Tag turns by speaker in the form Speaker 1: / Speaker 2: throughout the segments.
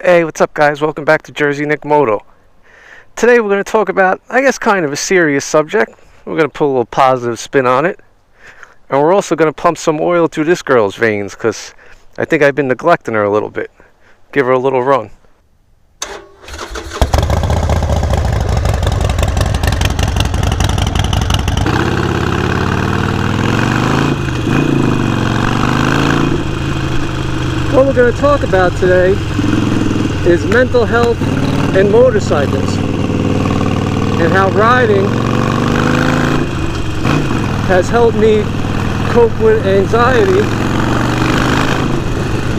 Speaker 1: Hey, what's up guys? Welcome back to Jersey Nick Moto. Today we're going to talk about, I guess, kind of a serious subject. We're going to put a little positive spin on it. And we're also going to pump some oil through this girl's veins because I think I've been neglecting her a little bit. Give her a little run. What we're going to talk about today is mental health and motorcycles, and how riding has helped me cope with anxiety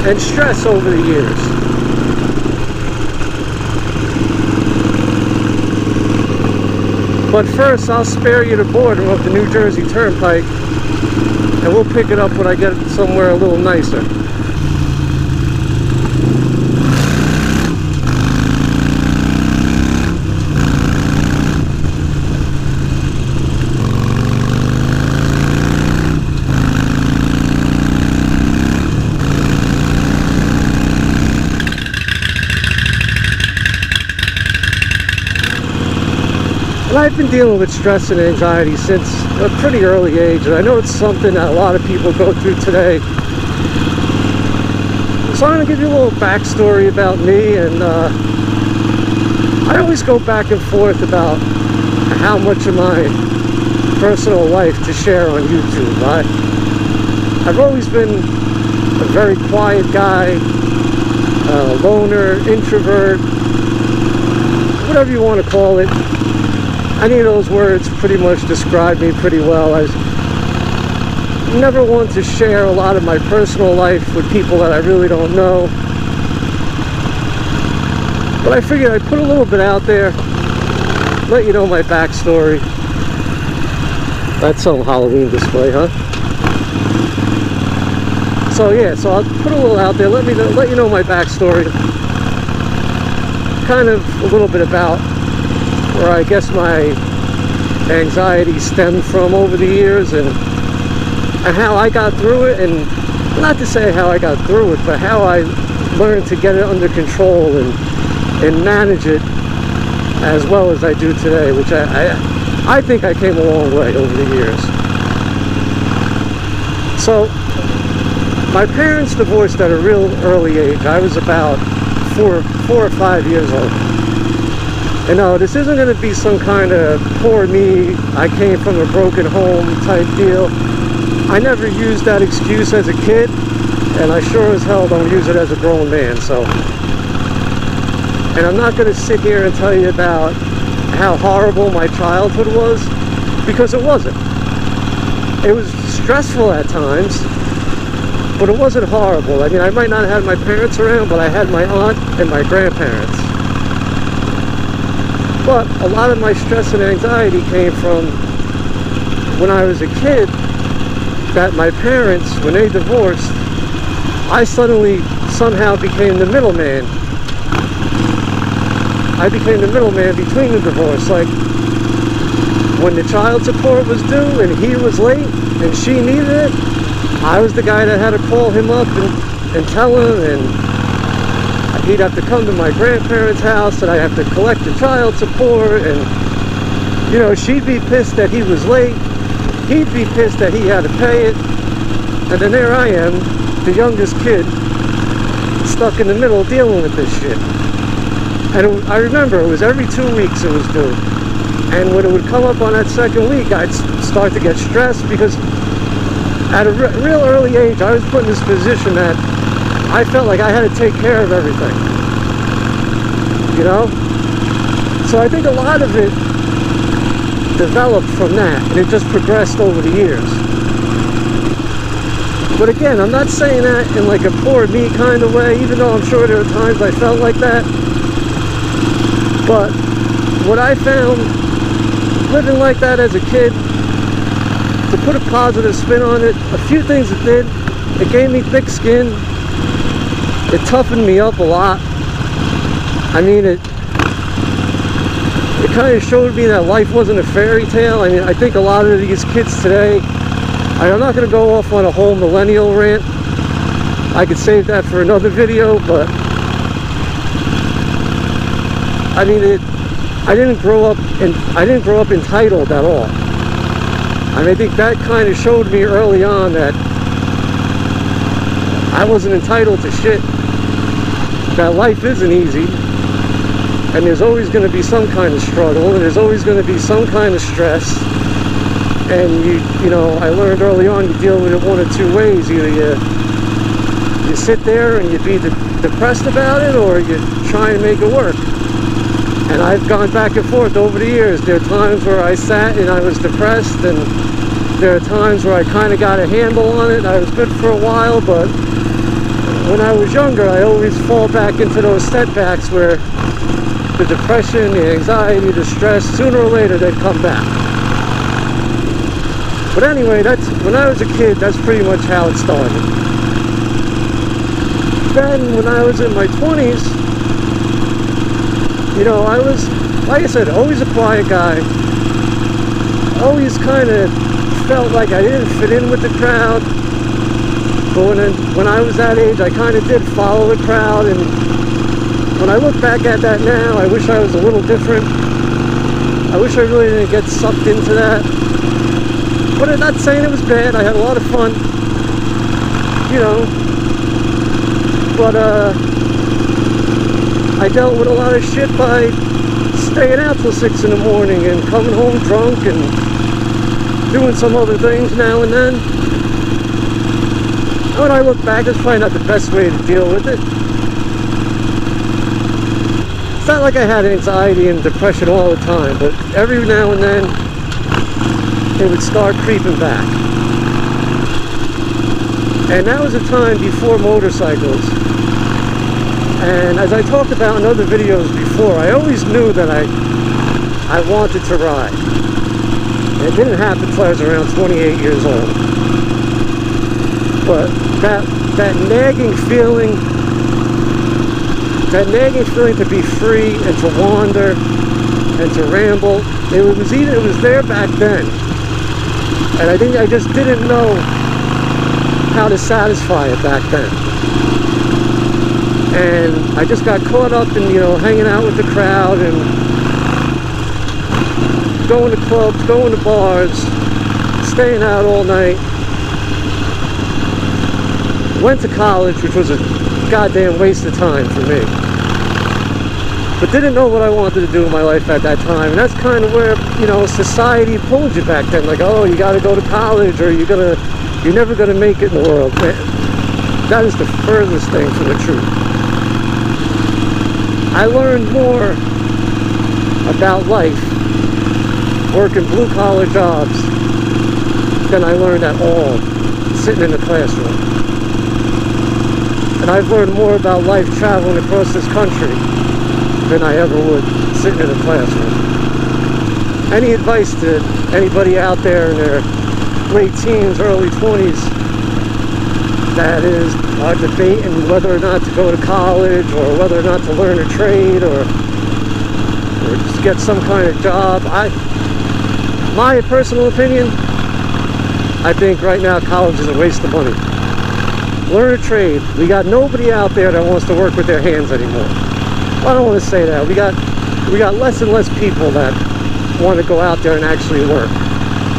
Speaker 1: and stress over the years. But first, I'll spare you the boredom of the New Jersey Turnpike, and we'll pick it up when I get somewhere a little nicer. I've been dealing with stress and anxiety since a pretty early age, and I know it's something that a lot of people go through today. So I'm going to give you a little backstory about me, and I always go back and forth about how much of my personal life to share on YouTube. I've always been a very quiet guy, loner, introvert, whatever you want to call it. Any of those words pretty much describe me pretty well. I never want to share a lot of my personal life with people that I really don't know. But I figured I'd put a little bit out there, let you know my backstory. That's some Halloween display, huh? So yeah, so I'll put a little out there, let you know my backstory. Kind of a little bit about where I guess my anxiety stemmed from over the years, and how I got through it, and not to say how I got through it, but how I learned to get it under control and manage it as well as I do today, which I think I came a long way over the years. So my parents divorced at a real early age. I was about four or 5 years old. And no, this isn't going to be some kind of poor me, I came from a broken home type deal. I never used that excuse as a kid, and I sure as hell don't use it as a grown man. So, and I'm not going to sit here and tell you about how horrible my childhood was, because it wasn't. It was stressful at times, but it wasn't horrible. I mean, I might not have had my parents around, but I had my aunt and my grandparents. But a lot of my stress and anxiety came from when I was a kid, that my parents, when they divorced, I suddenly somehow became the middleman. I became the middleman between the divorce. Like, when the child support was due and he was late and she needed it, I was the guy that had to call him up and tell him, and he'd have to come to my grandparents' house, and I'd have to collect the child support, and, you know, she'd be pissed that he was late, he'd be pissed that he had to pay it, and then there I am, the youngest kid, stuck in the middle dealing with this shit. And I remember it was every 2 weeks it was due, and when it would come up on that second week, I'd start to get stressed, because at a real early age, I was put in this position that I felt like I had to take care of everything, you know? So I think a lot of it developed from that, and it just progressed over the years. But again, I'm not saying that in like a poor me kind of way, even though I'm sure there are times I felt like that. But what I found living like that as a kid, to put a positive spin on it, a few things it did, it gave me thick skin. It toughened me up a lot. I mean, it kind of showed me that life wasn't a fairy tale. I mean, I think a lot of these kids today, I'm not going to go off on a whole millennial rant. I could save that for another video, but I mean, I didn't grow up entitled at all. I mean, I think that kind of showed me early on that I wasn't entitled to shit. That life isn't easy, and there's always going to be some kind of struggle, and there's always going to be some kind of stress. And you know, I learned early on you deal with it one of two ways. Either you sit there and you be depressed about it, or you try and make it work. And I've gone back and forth over the years. There are times where I sat and I was depressed, and there are times where I kind of got a handle on it. I was good for a while, but when I was younger, I always fall back into those setbacks where the depression, the anxiety, the stress, sooner or later they'd come back. But anyway, when I was a kid, that's pretty much how it started. Then when I was in my 20s, you know, I was, like I said, always a quiet guy. Always kind of felt like I didn't fit in with the crowd. But when I was that age, I kind of did follow the crowd. And when I look back at that now, I wish I was a little different. I wish I really didn't get sucked into that. But I'm not saying it was bad. I had a lot of fun, you know. But I dealt with a lot of shit by staying out till 6 in the morning and coming home drunk and doing some other things now and then. When I look back, it's probably not the best way to deal with it. It's not like I had anxiety and depression all the time, but every now and then it would start creeping back. And that was a time before motorcycles. And as I talked about in other videos before, I always knew that I wanted to ride. And it didn't happen until I was around 28 years old. But that nagging feeling to be free and to wander and to ramble, it was there back then. And I just didn't know how to satisfy it back then. And I just got caught up in, you know, hanging out with the crowd and going to clubs, going to bars, staying out all night. Went to college, which was a goddamn waste of time for me. But didn't know what I wanted to do in my life at that time. And that's kind of where, you know, society pulled you back then. Like, oh, you got to go to college, or you're never gonna make it in the world. Man, that is the furthest thing from the truth. I learned more about life working blue-collar jobs than I learned at all sitting in the classroom. And I've learned more about life traveling across this country than I ever would sitting in a classroom. Any advice to anybody out there in their late teens, early 20s that are debating whether or not to go to college, or whether or not to learn a trade, or just get some kind of job? My personal opinion, I think right now college is a waste of money. Learn a trade. We got nobody out there that wants to work with their hands anymore. Well, I don't want to say that. We got less and less people that want to go out there and actually work.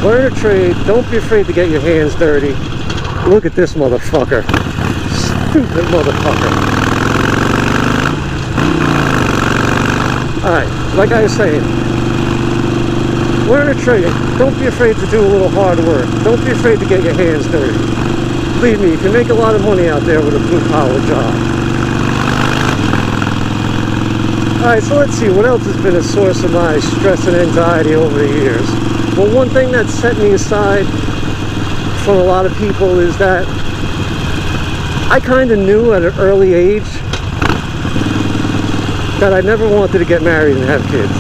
Speaker 1: Learn a trade. Don't be afraid to get your hands dirty. Look at this motherfucker. Stupid motherfucker. Alright, like I was saying, learn a trade. Don't be afraid to do a little hard work. Don't be afraid to get your hands dirty. Believe me, you can make a lot of money out there with a blue-collar job. Alright, so let's see, what else has been a source of my stress and anxiety over the years? Well, one thing that's set me aside from a lot of people is that I kind of knew at an early age that I never wanted to get married and have kids.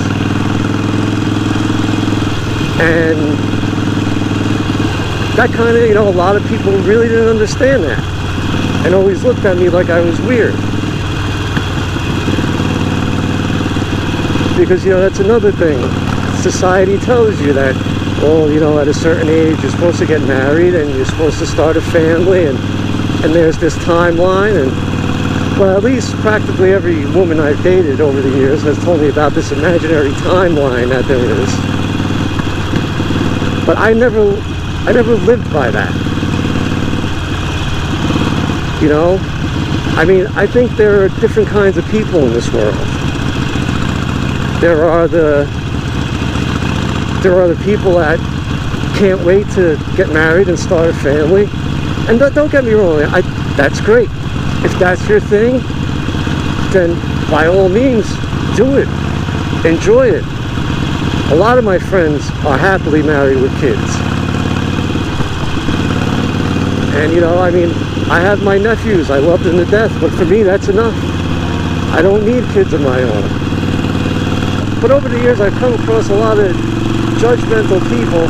Speaker 1: And that kind of, you know, a lot of people really didn't understand that and always looked at me like I was weird. Because, you know, that's another thing. Society tells you that, well, you know, at a certain age you're supposed to get married and you're supposed to start a family, and there's this timeline, and well, at least practically every woman I've dated over the years has told me about this imaginary timeline that there is. But I never lived by that. You know? I mean, I think there are different kinds of people in this world. There are the people that can't wait to get married and start a family. And don't get me wrong, that's great. If that's your thing, then by all means, do it. Enjoy it. A lot of my friends are happily married with kids. And you know, I mean, I have my nephews, I love them to death, but for me that's enough. I don't need kids of my own. But over the years I've come across a lot of judgmental people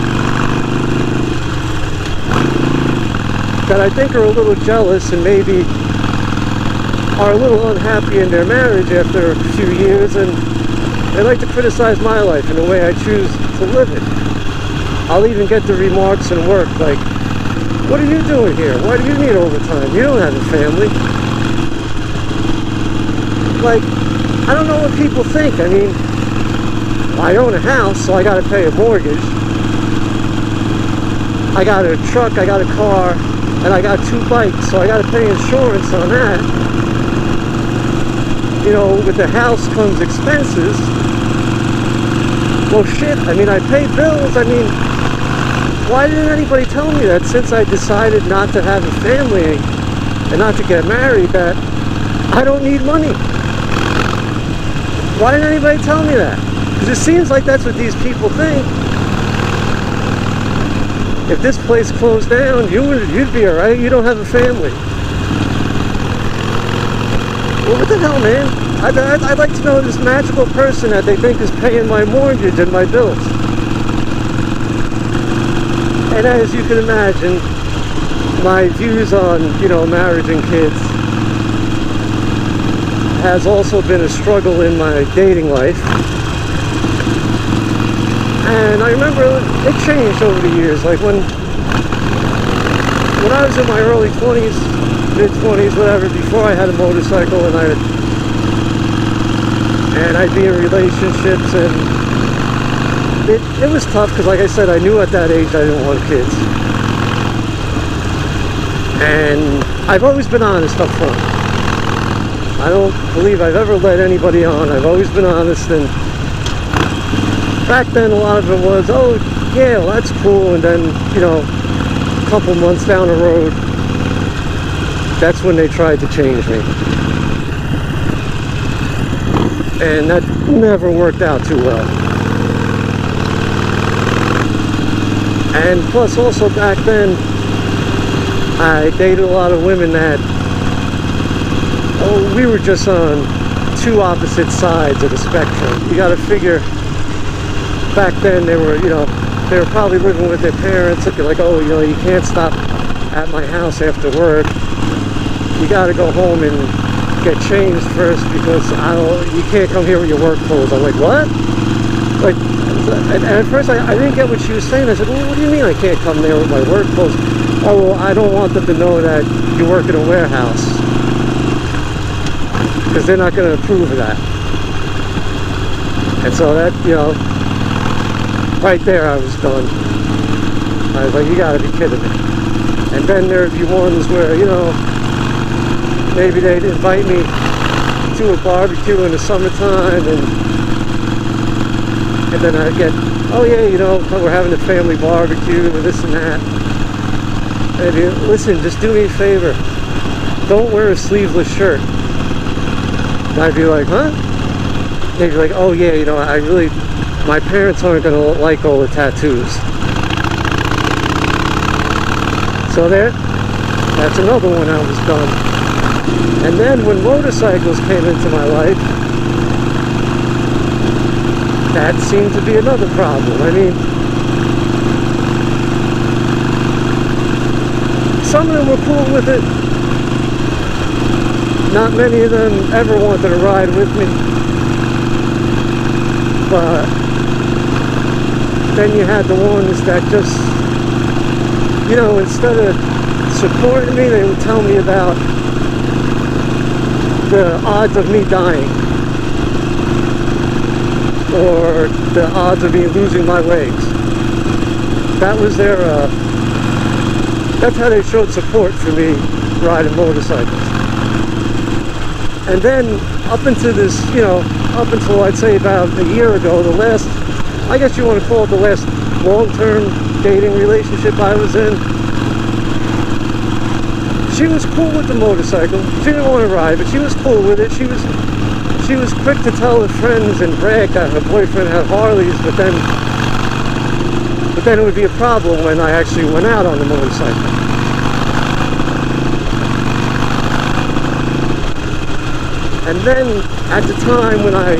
Speaker 1: that I think are a little jealous and maybe are a little unhappy in their marriage after a few years, and they like to criticize my life and the way I choose to live it. I'll even get the remarks in work like, what are you doing here? Why do you need overtime? You don't have a family. Like, I don't know what people think. I mean, I own a house, so I gotta pay a mortgage. I got a truck, I got a car, and I got 2 bikes, so I gotta pay insurance on that. You know, with the house comes expenses. Well, shit, I mean, I pay bills. I mean, why didn't anybody tell me that since I decided not to have a family and not to get married, that I don't need money? Why didn't anybody tell me that? Because it seems like that's what these people think. If this place closed down, you'd be alright. You don't have a family. Well, what the hell, man? I'd like to know this magical person that they think is paying my mortgage and my bills. And as you can imagine, my views on, you know, marriage and kids has also been a struggle in my dating life. And I remember it changed over the years. Like when I was in my early 20s, mid-20s, whatever, before I had a motorcycle, and I'd be in relationships, and it was tough because, like I said, I knew at that age I didn't want kids. And I've always been honest up front. I don't believe I've ever led anybody on. I've always been honest, and back then a lot of it was, oh yeah, well, that's cool, and then, you know, a couple months down the road, that's when they tried to change me. And that never worked out too well. And plus also back then, I dated a lot of women that, oh, we were just on 2 opposite sides of the spectrum. You gotta figure, back then they were, you know, they were probably living with their parents. They'd be like, oh, you know, you can't stop at my house after work. You gotta go home and get changed first because you can't come here with your work clothes. I'm like, what? Like, and at first I didn't get what she was saying. I said, well, what do you mean I can't come there with my work clothes? Oh, well, I don't want them to know that you work in a warehouse, because they're not going to approve of that. And so that, you know, right there I was done. I was like, you got to be kidding me. And then there'd be ones where, you know, maybe they'd invite me to a barbecue in the summertime, and then I'd get, oh yeah, you know, we're having a family barbecue or this and that. And they'd be, listen, just do me a favor. Don't wear a sleeveless shirt. And I'd be like, huh? They'd be like, oh yeah, you know, my parents aren't going to like all the tattoos. So that's another one I was done. And then when motorcycles came into my life, that seemed to be another problem. I mean, some of them were cool with it. Not many of them ever wanted to ride with me. But then you had the ones that just, you know, instead of supporting me, they would tell me about the odds of me dying, or the odds of me losing my legs. That was their, that's how they showed support for me riding motorcycles. And then up into this, you know, up until I'd say about a year ago, the last, I guess you want to call it the last long-term dating relationship I was in, she was cool with the motorcycle. She didn't want to ride, but she was cool with it. She was quick to tell her friends and brag that her boyfriend had Harleys, but then it would be a problem when I actually went out on the motorcycle. And then at the time when I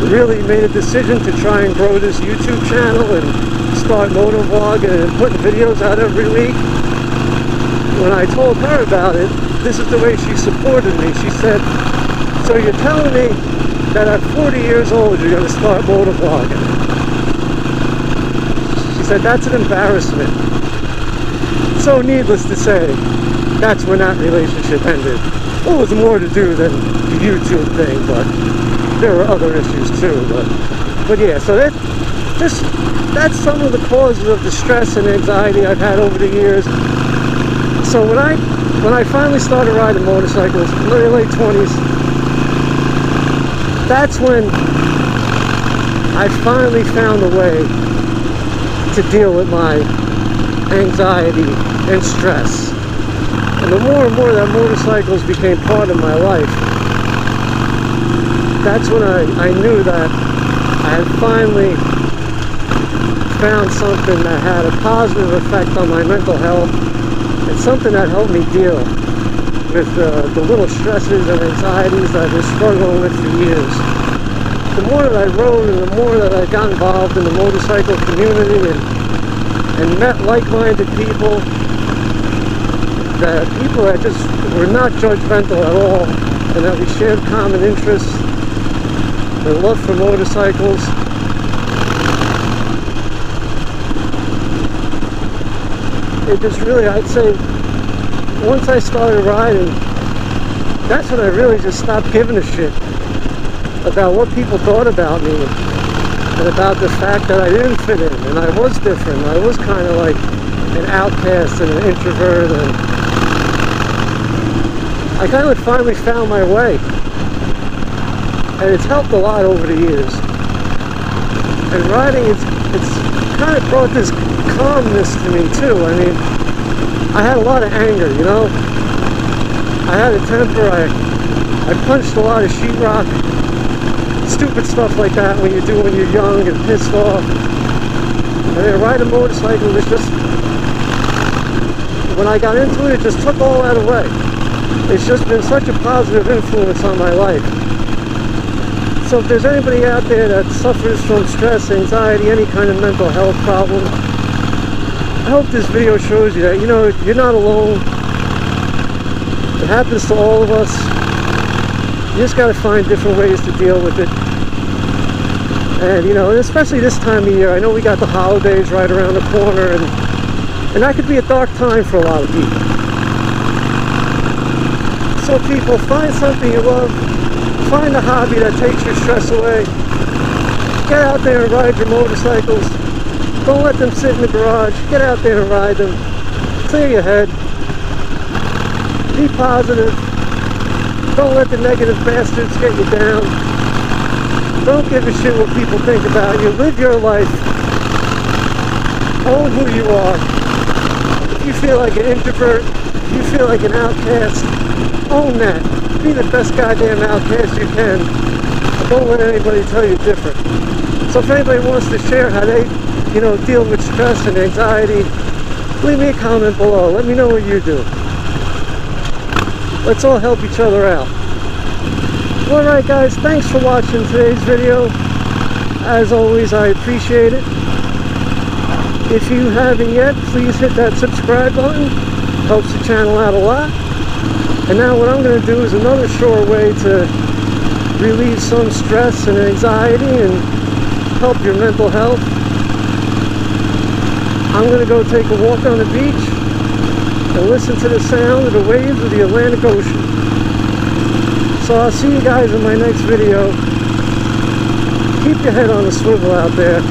Speaker 1: really made a decision to try and grow this YouTube channel and start moto vlogging and putting videos out every week, when I told her about it, this is the way she supported me. She said, "So you're telling me that at 40 years old you're going to start moto vlogging?" She said, "That's an embarrassment." So needless to say, that's when that relationship ended. It was more to do than the YouTube thing, but there were other issues too. But yeah, so that's some of the causes of the stress and anxiety I've had over the years. So when I finally started riding motorcycles in my late 20s, that's when I finally found a way to deal with my anxiety and stress. And the more and more that motorcycles became part of my life, that's when I knew that I had finally found something that had a positive effect on my mental health, and something that helped me deal with the little stresses and anxieties that I've been struggling with for years. The more that I rode and the more that I got involved in the motorcycle community and met like-minded people, that just were not judgmental at all, and that we shared common interests, their love for motorcycles. It just really, I'd say, once I started riding, that's when I really just stopped giving a shit about what people thought about me, and about the fact that I didn't fit in, and I was different. I was kind of like an outcast and an introvert, and I kind of finally found my way, and it's helped a lot over the years. And riding, it's kind of brought this calmness to me too. I mean, I had a lot of anger, you know. I had a temper. I punched a lot of sheetrock, stupid stuff like that when you do when you're young and pissed off. And then riding a motorcycle was just, when I got into it, it just took all that away. It's just been such a positive influence on my life. So if there's anybody out there that suffers from stress, anxiety, any kind of mental health problem, I hope this video shows you that, you know, you're not alone. It happens to all of us. You just got to find different ways to deal with it. And, you know, especially this time of year, I know we got the holidays right around the corner, and that could be a dark time for a lot of people. So people, find something you love, find a hobby that takes your stress away, get out there and ride your motorcycles, don't let them sit in the garage, get out there and ride them, clear your head, be positive, don't let the negative bastards get you down, don't give a shit what people think about you, live your life, own who you are. If you feel like an introvert, if you feel like an outcast, own that. Be the best goddamn outcast you can. Don't let anybody tell you different. So if anybody wants to share how they, you know, deal with stress and anxiety, leave me a comment below. Let me know what you do. Let's all help each other out. Alright guys, thanks for watching today's video. As always, I appreciate it. If you haven't yet, please hit that subscribe button. Helps the channel out a lot. And now what I'm going to do is another sure way to relieve some stress and anxiety and help your mental health. I'm going to go take a walk on the beach and listen to the sound of the waves of the Atlantic Ocean. So I'll see you guys in my next video. Keep your head on a swivel out there.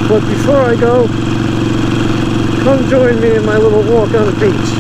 Speaker 1: But before I go, come join me in my little walk on the beach.